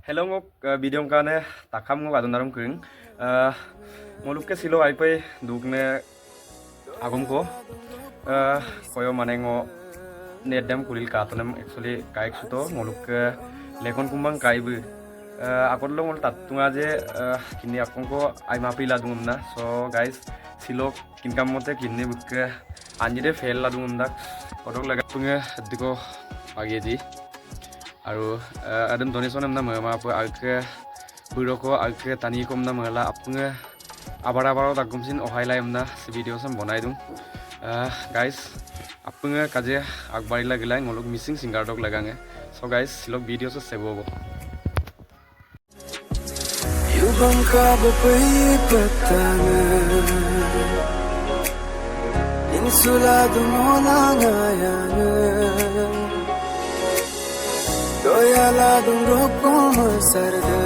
Hello ngok video kane takam ngok adun darum kring ngoluk ke silo ai pe dukne agum ko koyo mane ngo nedam kulil katanam actually kaik suto ngoluk ke lekon kumbang kai bu akor lo ngol tatunga je kini akon ko ai mapi la dungum na so guys silo kinkam mote kinne buk anjide fail la dungum dak kodok laga tunge diko age di aru adam donation namna mama apa alke buroko alke tani kom na mala apunge abara tak gumsin ohai lai amna se video sam bonai dung guys apunge kaje akbari la gelai ngolok missing singer dok lagange so guys silok video se sebo Yubang ka ba patana Insulado mo na ngayana Doya la dung roko masarda